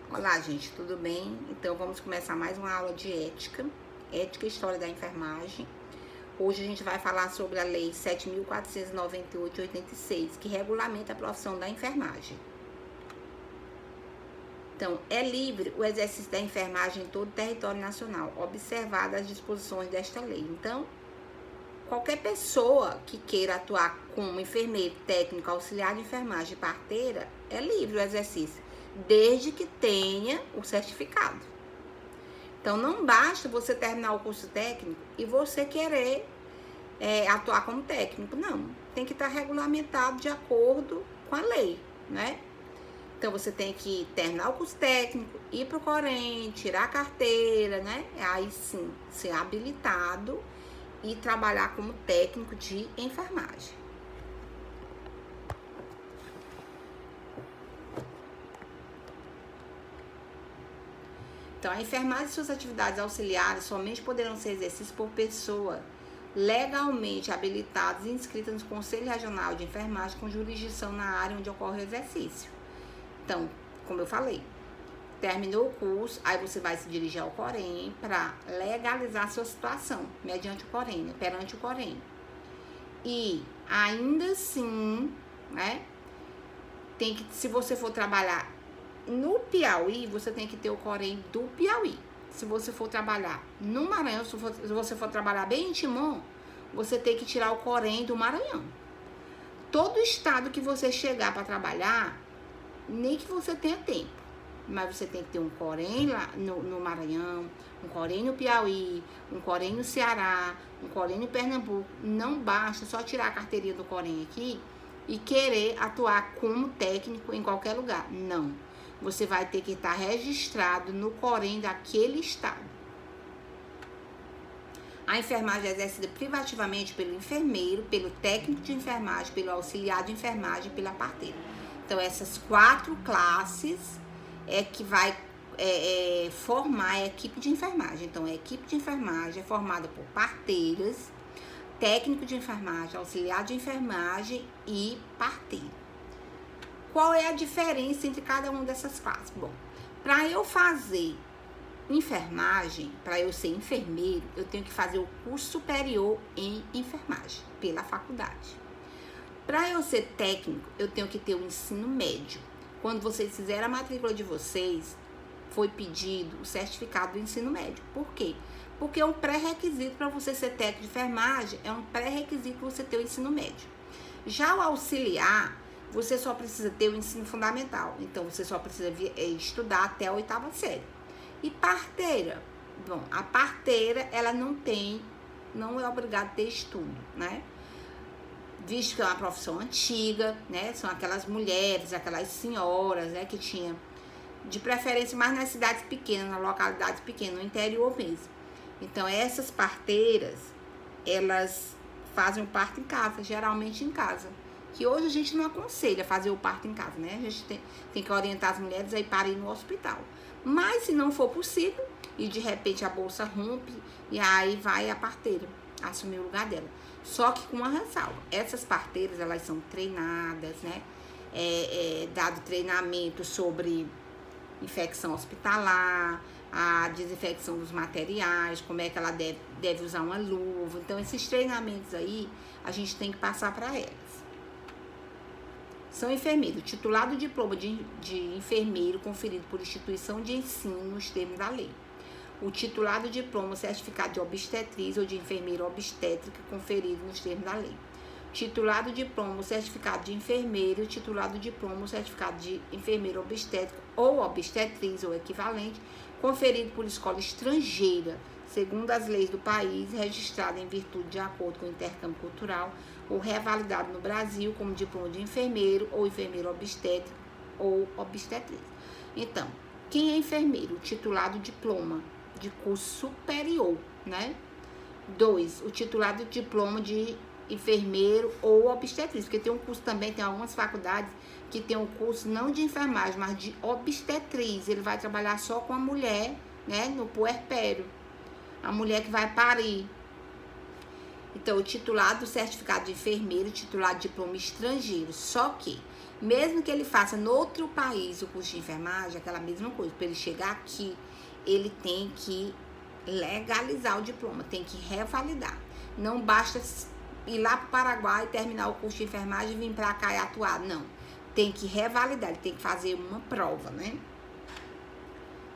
Olá, gente, tudo bem? Então, vamos começar mais uma aula de ética e história da enfermagem. Hoje a gente vai falar sobre a Lei 7.498 de 86, que regulamenta a profissão da enfermagem. Então, é livre o exercício da enfermagem em todo o território nacional, observadas as disposições desta lei. Então, qualquer pessoa que queira atuar como enfermeiro, técnico, auxiliar de enfermagem e parteira, é livre o exercício, desde que tenha o certificado. Então, não basta você terminar o curso técnico e você querer atuar como técnico, não. Tem que estar regulamentado de acordo com a lei, né? Então, você tem que terminar o curso técnico, ir para o Corém, tirar a carteira, né? Aí sim, ser habilitado e trabalhar como técnico de enfermagem. Então, a enfermagem e suas atividades auxiliares somente poderão ser exercidas por pessoa legalmente habilitadas e inscritas no Conselho Regional de Enfermagem com jurisdição na área onde ocorre o exercício. Então, como eu falei, terminou o curso, aí você vai se dirigir ao Corém para legalizar a sua situação, mediante o Corém, né? Perante o Corém. E ainda assim, né, tem que, se você for trabalhar no Piauí, você tem que ter o Corém do Piauí. Se você for trabalhar no Maranhão, se você for trabalhar bem em Timon, você tem que tirar o Corém do Maranhão. Todo estado que você chegar para trabalhar, nem que você tenha tempo, mas você tem que ter um Corém lá no Maranhão, um Corém no Piauí, um Corém no Ceará, um Corém no Pernambuco. Não basta só tirar a carteirinha do Corém aqui e querer atuar como técnico em qualquer lugar. Não. Você vai ter que estar registrado no Corém daquele estado. A enfermagem é exercida privativamente pelo enfermeiro, pelo técnico de enfermagem, pelo auxiliar de enfermagem e pela parteira. Então, essas 4 classes é que vai formar a equipe de enfermagem. Então, a equipe de enfermagem é formada por parteiras, técnico de enfermagem, auxiliar de enfermagem e parteira. Qual é a diferença entre cada uma dessas classes? Bom, para eu fazer enfermagem, para eu ser enfermeiro, eu tenho que fazer o curso superior em enfermagem pela faculdade. Para eu ser técnico, eu tenho que ter o ensino médio. Quando vocês fizeram a matrícula de vocês, foi pedido o certificado do ensino médio. Por quê? Porque é um pré-requisito para você ser técnico de enfermagem, é um pré-requisito você ter o ensino médio. Já o auxiliar, você só precisa ter o ensino fundamental. Então, você só precisa estudar até a 8ª série. E parteira? Bom, a parteira, ela não é obrigada a ter estudo, né? Visto que é uma profissão antiga, né? São aquelas mulheres, aquelas senhoras, né? Que tinha, de preferência, mais nas cidades pequenas, nas localidades pequenas, no interior mesmo. Então, essas parteiras, elas fazem o parto em casa, geralmente em casa. Que hoje a gente não aconselha fazer o parto em casa, né? A gente tem que orientar as mulheres aí para ir no hospital. Mas, se não for possível, e de repente a bolsa rompe, e aí vai a parteira assumir o lugar dela. Só que com uma ressalva. Essas parteiras, elas são treinadas, né? Dado treinamento sobre infecção hospitalar, a desinfecção dos materiais, como é que ela deve usar uma luva. Então, esses treinamentos aí, a gente tem que passar para elas. São enfermeiros, titulado do diploma de enfermeiro conferido por instituição de ensino nos termos da lei. O titulado do diploma certificado de obstetriz ou de enfermeiro obstétrica conferido nos termos da lei. Titulado do diploma certificado de enfermeiro, titulado do diploma certificado de enfermeiro obstétrico ou obstetriz ou equivalente, conferido por escola estrangeira, segundo as leis do país, registrado em virtude de acordo com o intercâmbio cultural, ou revalidado no Brasil como diploma de enfermeiro ou enfermeiro obstétrico ou obstetriz. Então, quem é enfermeiro? O titulado diploma de curso superior, né? 2, o titulado de diploma de enfermeiro ou obstetriz, porque tem um curso também, tem algumas faculdades que tem um curso não de enfermagem, mas de obstetriz. Ele vai trabalhar só com a mulher, né, no puerpério, a mulher que vai parir. Então, o titulado do certificado de enfermeiro, titulado de diploma estrangeiro. Só que Mesmo que ele faça no outro país o curso de enfermagem, aquela mesma coisa, para ele chegar aqui, ele tem que legalizar o diploma, tem que revalidar. Não basta ir lá para o Paraguai, terminar o curso de enfermagem e vir para cá e atuar, não. Tem que revalidar, ele tem que fazer uma prova, né?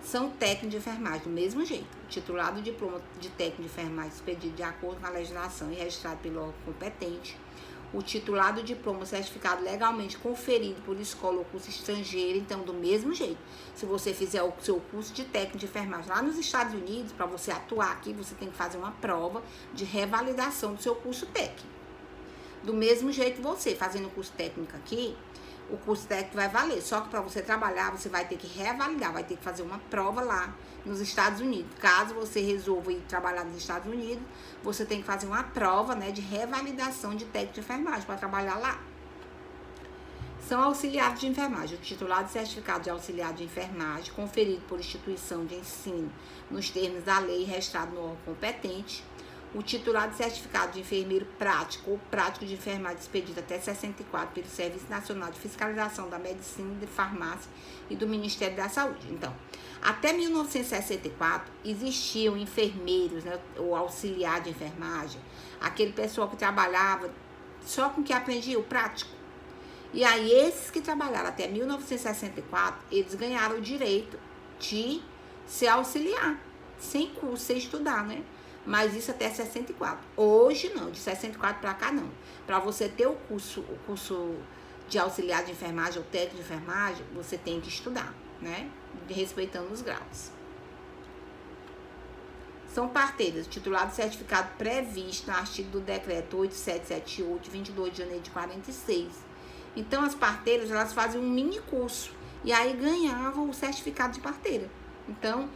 São técnicos de enfermagem, do mesmo jeito. Titulado do diploma de técnico de enfermagem expedido de acordo com a legislação e registrado pelo órgão competente. O titulado do diploma certificado legalmente conferido por escola ou curso estrangeiro, então, do mesmo jeito. Se você fizer o seu curso de técnico de enfermagem lá nos Estados Unidos, para você atuar aqui, você tem que fazer uma prova de revalidação do seu curso técnico. Do mesmo jeito você, fazendo o curso técnico aqui, o curso técnico vai valer, só que para você trabalhar, você vai ter que revalidar, vai ter que fazer uma prova lá nos Estados Unidos. Caso você resolva ir trabalhar nos Estados Unidos, você tem que fazer uma prova, né, de revalidação de técnico de enfermagem para trabalhar lá. São auxiliares de enfermagem. O titulado de certificado de auxiliar de enfermagem, conferido por instituição de ensino nos termos da lei, registrado no órgão competente. O titulado de certificado de enfermeiro prático ou prático de enfermagem expedido até 64 pelo Serviço Nacional de Fiscalização da Medicina, de Farmácia e do Ministério da Saúde. Então, até 1964, existiam enfermeiros, né, ou auxiliar de enfermagem, aquele pessoal que trabalhava só com que aprendia o prático. E aí, esses que trabalharam até 1964, eles ganharam o direito de ser auxiliar, sem curso, sem estudar, né? Mas isso até 64. Hoje não, de 64 para cá não. Para você ter o curso de auxiliar de enfermagem ou técnico de enfermagem, você tem que estudar, né? Respeitando os graus. São parteiras, titulado certificado previsto no artigo do decreto 8778, de 22 de janeiro de 46. Então, as parteiras, elas fazem um mini curso e aí ganhavam o certificado de parteira. Então,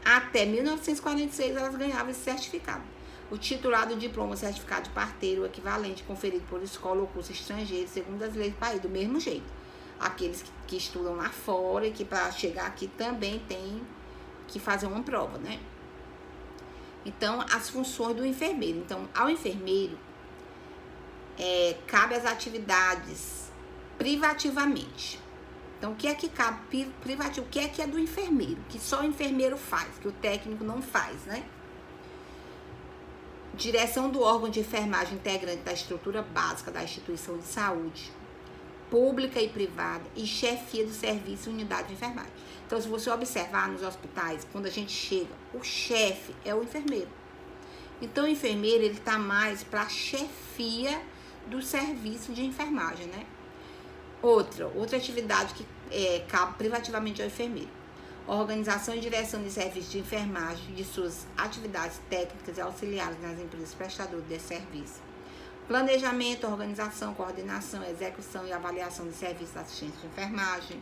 até 1946, elas ganhavam esse certificado. O titulado do diploma certificado de parteiro, o equivalente conferido por escola ou curso estrangeiro, segundo as leis do país, do mesmo jeito. Aqueles que estudam lá fora e que para chegar aqui também tem que fazer uma prova, né? Então, as funções do enfermeiro. Então, ao enfermeiro, cabe as atividades privativamente. Então, o que é que cabe privativo? O que é do enfermeiro? Que só o enfermeiro faz, que o técnico não faz, né? Direção do órgão de enfermagem integrante da estrutura básica da instituição de saúde, pública e privada, e chefia do serviço e unidade de enfermagem. Então, se você observar nos hospitais, quando a gente chega, o chefe é o enfermeiro. Então, o enfermeiro, ele tá mais para a chefia do serviço de enfermagem, né? Outra atividade que cabe privativamente ao enfermeiro. Organização e direção de serviços de enfermagem de suas atividades técnicas e auxiliares nas empresas prestadoras de serviço. Planejamento, organização, coordenação, execução e avaliação de serviços de assistência de enfermagem.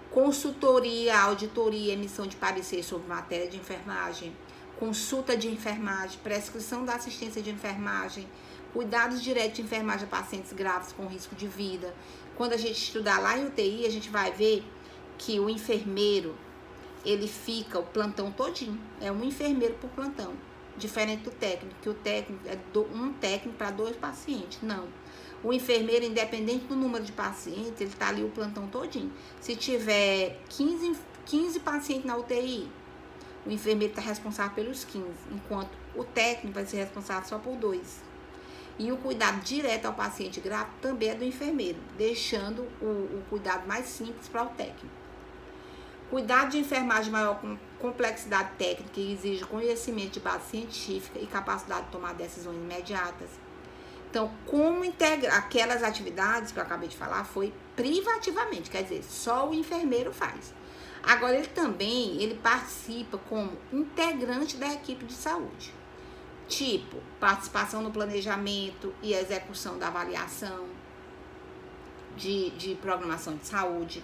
Consultoria, auditoria, emissão de parecer sobre matéria de enfermagem. Consulta de enfermagem, prescrição da assistência de enfermagem, cuidados diretos de enfermagem a pacientes graves com risco de vida. Quando a gente estudar lá em UTI, a gente vai ver que o enfermeiro, ele fica o plantão todinho. É um enfermeiro por plantão. Diferente do técnico, que o técnico é um técnico para 2 pacientes. Não. O enfermeiro, independente do número de pacientes, ele tá ali o plantão todinho. Se tiver 15 pacientes na UTI, o enfermeiro está responsável pelos 15, enquanto o técnico vai ser responsável só por 2. E o cuidado direto ao paciente grave também é do enfermeiro, deixando o cuidado mais simples para o técnico. Cuidado de enfermagem maior com complexidade técnica e exige conhecimento de base científica e capacidade de tomar decisões imediatas. Então, como integrar aquelas atividades que eu acabei de falar foi privativamente, quer dizer, só o enfermeiro faz. Agora, ele participa como integrante da equipe de saúde. Tipo, participação no planejamento e execução da avaliação de programação de saúde.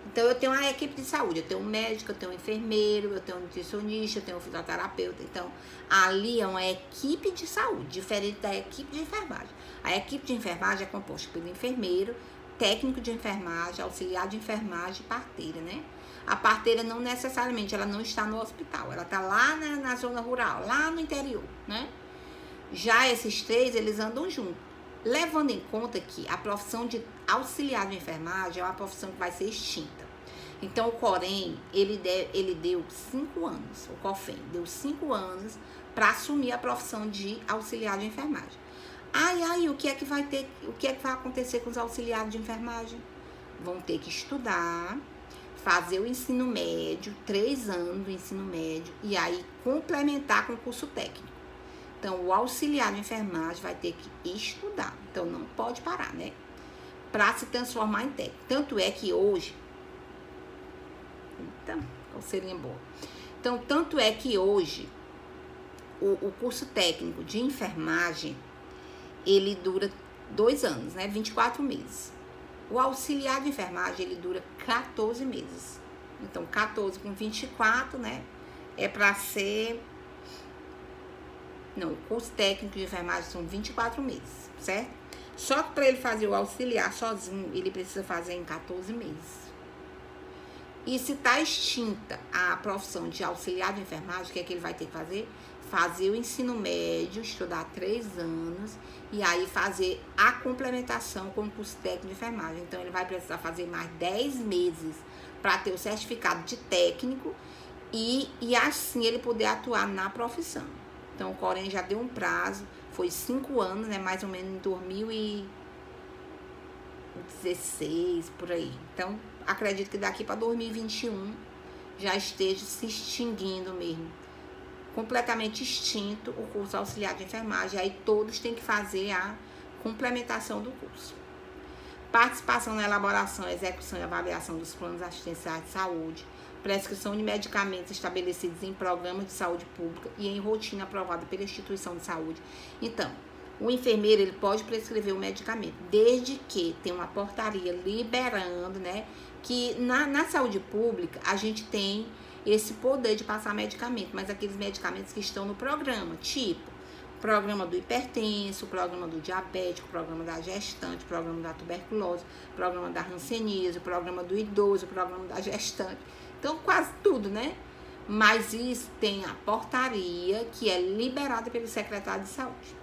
Então, eu tenho uma equipe de saúde, eu tenho um médico, eu tenho um enfermeiro, eu tenho um nutricionista, eu tenho um fisioterapeuta. Então, ali é uma equipe de saúde, diferente da equipe de enfermagem. A equipe de enfermagem é composta pelo enfermeiro, técnico de enfermagem, auxiliar de enfermagem e parteira, né? A parteira não necessariamente, ela não está no hospital, ela está lá na zona rural, lá no interior, né? Já esses 3, eles andam juntos. Levando em conta que a profissão de auxiliar de enfermagem é uma profissão que vai ser extinta. Então, o Corém, ele deu 5 anos, o COFEM deu 5 anos para assumir a profissão de auxiliar de enfermagem. Aí, o que é que vai acontecer com os auxiliares de enfermagem? Vão ter que estudar, fazer o ensino médio, 3 anos do ensino médio, e aí complementar com o curso técnico. Então, o auxiliar de enfermagem vai ter que estudar, então não pode parar, né? Para se transformar em técnico. Tanto é que hoje, coceirinha boa. Então, tanto é que hoje, o curso técnico de enfermagem, ele dura 2 anos, né? 24 meses. O auxiliar de enfermagem, ele dura 14 meses. Então, 14 com 24, né? É para ser... Não, o curso técnico de enfermagem são 24 meses, certo? Só que para ele fazer o auxiliar sozinho, ele precisa fazer em 14 meses. E se está extinta a profissão de auxiliar de enfermagem, o que é que ele vai ter que fazer? Fazer o ensino médio, estudar 3 anos, e aí fazer a complementação com o curso técnico de enfermagem. Então, ele vai precisar fazer mais 10 meses para ter o certificado de técnico e assim ele poder atuar na profissão. Então, o Corém já deu um prazo, foi 5 anos, né? Mais ou menos em 2016, por aí. Então, acredito que daqui para 2021 já esteja se extinguindo mesmo. Completamente extinto o curso auxiliar de enfermagem. Aí todos têm que fazer a complementação do curso. Participação na elaboração, execução e avaliação dos planos assistenciais de saúde, prescrição de medicamentos estabelecidos em programas de saúde pública e em rotina aprovada pela instituição de saúde. Então, o enfermeiro, ele pode prescrever o medicamento, desde que tenha uma portaria liberando, né, que na saúde pública a gente tem esse poder de passar medicamento, mas aqueles medicamentos que estão no programa, tipo programa do hipertenso, programa do diabético, programa da gestante, programa da tuberculose, programa da hanseníase, programa do idoso, programa da gestante. Então, quase tudo, né? Mas isso tem a portaria que é liberada pelo secretário de saúde.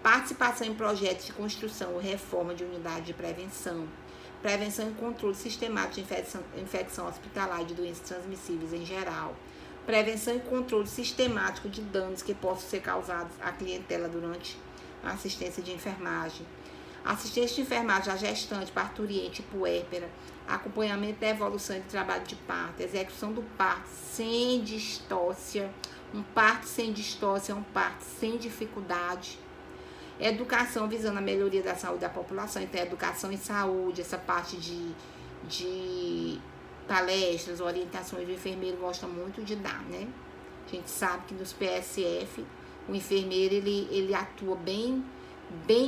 Participação em projetos de construção ou reforma de unidade de prevenção. Prevenção e controle sistemático de infecção hospitalar e de doenças transmissíveis em geral. Prevenção e controle sistemático de danos que possam ser causados à clientela durante a assistência de enfermagem. Assistência de enfermagem à gestante, parturiente e puérpera. Acompanhamento da evolução de trabalho de parto. Execução do parto sem distócia. Um parto sem distócia é um parto sem dificuldade. Educação visando a melhoria da saúde da população. Então, educação em saúde, essa parte de palestras, orientações, o enfermeiro gosta muito de dar, né? A gente sabe que nos PSF, o enfermeiro, ele atua bem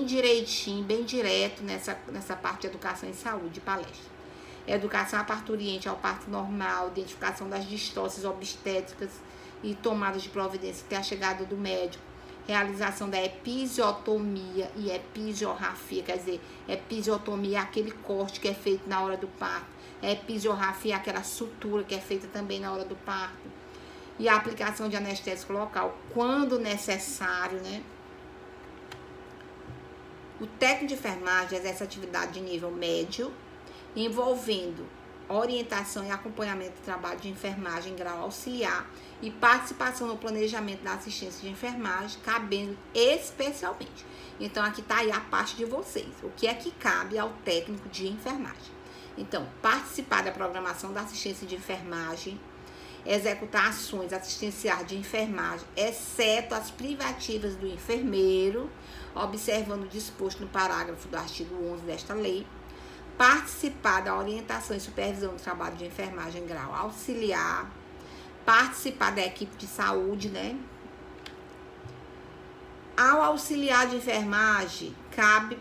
direitinho, bem direto nessa parte de educação em saúde, de palestra. Educação a parturiente ao parto normal, identificação das distócias obstétricas e tomadas de providência até a chegada do médico. Realização da episiotomia e episiorrafia, quer dizer, episiotomia é aquele corte que é feito na hora do parto. A episiorrafia é aquela sutura que é feita também na hora do parto. E a aplicação de anestésico local, quando necessário, né? O técnico de enfermagem exerce atividade de nível médio, envolvendo orientação e acompanhamento do trabalho de enfermagem em grau auxiliar e participação no planejamento da assistência de enfermagem, cabendo especialmente. Então, aqui está aí a parte de vocês. O que é que cabe ao técnico de enfermagem? Então, participar da programação da assistência de enfermagem, executar ações assistenciais de enfermagem, exceto as privativas do enfermeiro, observando o disposto no parágrafo do artigo 11 desta lei, participar da orientação e supervisão do trabalho de enfermagem em grau auxiliar, participar da equipe de saúde, né? Ao auxiliar de enfermagem, cabe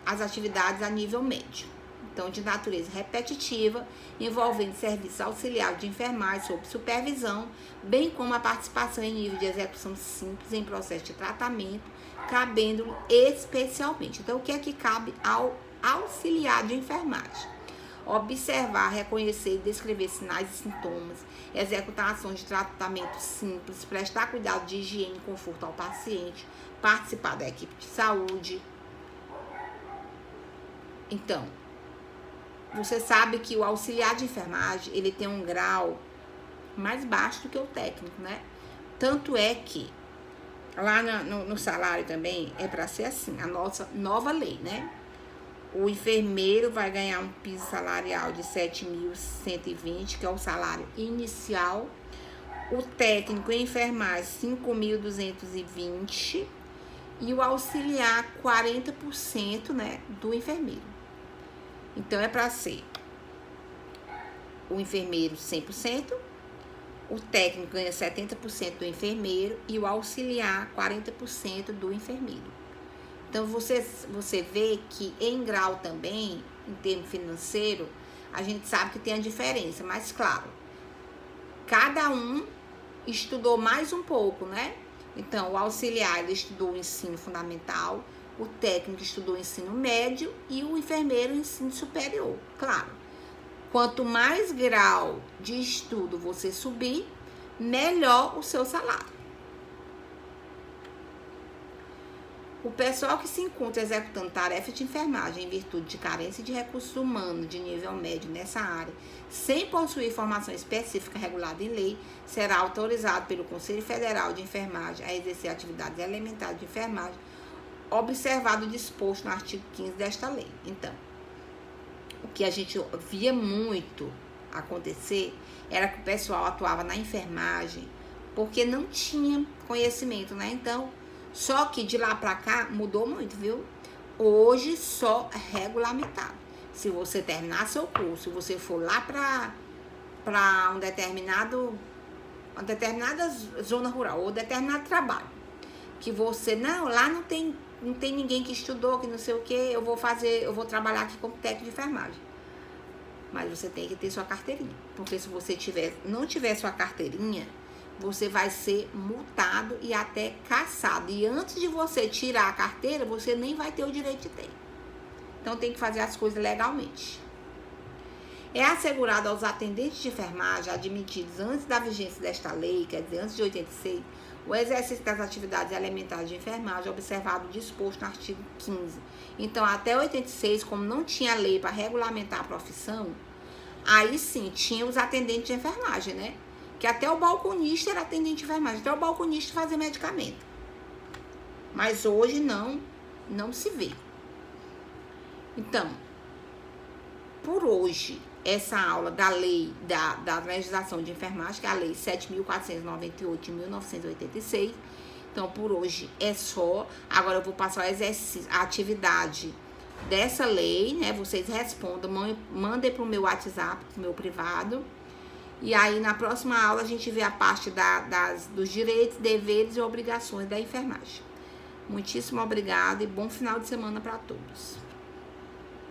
as atividades a nível médio. Então, de natureza repetitiva, envolvendo serviço auxiliar de enfermagem sob supervisão, bem como a participação em nível de execução simples em processo de tratamento, cabendo especialmente. Então, o que é que cabe ao auxiliar de enfermagem? observar, reconhecer e descrever sinais e sintomas, executar ações de tratamento simples, prestar cuidado de higiene e conforto ao paciente, participar da equipe de saúde. Então, você sabe que o auxiliar de enfermagem, ele tem um grau mais baixo do que o técnico, né? Tanto é que lá no salário também é para ser assim, a nossa nova lei, né? O enfermeiro vai ganhar um piso salarial de 7.120, que é o salário inicial. O técnico em enfermagem, 5.220. E o auxiliar, 40%, né, do enfermeiro. Então, é para ser o enfermeiro 100%, o técnico ganha 70% do enfermeiro e o auxiliar 40% do enfermeiro. Então, você vê que em grau também, em termo financeiro, a gente sabe que tem a diferença, mas claro, cada um estudou mais um pouco, né? Então, o auxiliar, ele estudou o ensino fundamental, o técnico estudou o ensino médio e o enfermeiro o ensino superior. Claro, quanto mais grau de estudo você subir, melhor o seu salário. O pessoal que se encontra executando tarefas de enfermagem em virtude de carência de recursos humanos de nível médio nessa área, sem possuir formação específica regulada em lei, será autorizado pelo Conselho Federal de Enfermagem a exercer atividades elementares de enfermagem, observado o disposto no artigo 15 desta lei. Então, o que a gente via muito acontecer era que o pessoal atuava na enfermagem porque não tinha conhecimento, né? Então, só que de lá pra cá mudou muito, viu? Hoje só é regulamentado. Se você terminar seu curso, se você for lá pra uma determinada zona rural ou determinado trabalho, que você, lá não tem ninguém que estudou, que não sei o que, eu vou trabalhar aqui como técnico de enfermagem. Mas você tem que ter sua carteirinha, porque se você não tiver sua carteirinha, você vai ser multado e até cassado. E antes de você tirar a carteira, você nem vai ter o direito de ter. Então, tem que fazer as coisas legalmente. É assegurado aos atendentes de enfermagem admitidos antes da vigência desta lei, quer dizer, antes de 86, o exercício das atividades elementares de enfermagem, observado o disposto no artigo 15. Então, até 86, como não tinha lei para regulamentar a profissão, aí sim, tinha os atendentes de enfermagem, né? Que até o balconista era atendente de enfermagem, até o balconista fazia medicamento. Mas hoje não se vê. Então, por hoje, essa aula da lei, da legislação de enfermagem, que é a lei 7.498 de 1986. Então, por hoje é só. Agora eu vou passar o exercício, a atividade dessa lei, né? Vocês respondam, mandem pro meu WhatsApp, pro meu privado. E aí, na próxima aula, a gente vê a parte dos direitos, deveres e obrigações da enfermagem. Muitíssimo obrigada e bom final de semana para todos.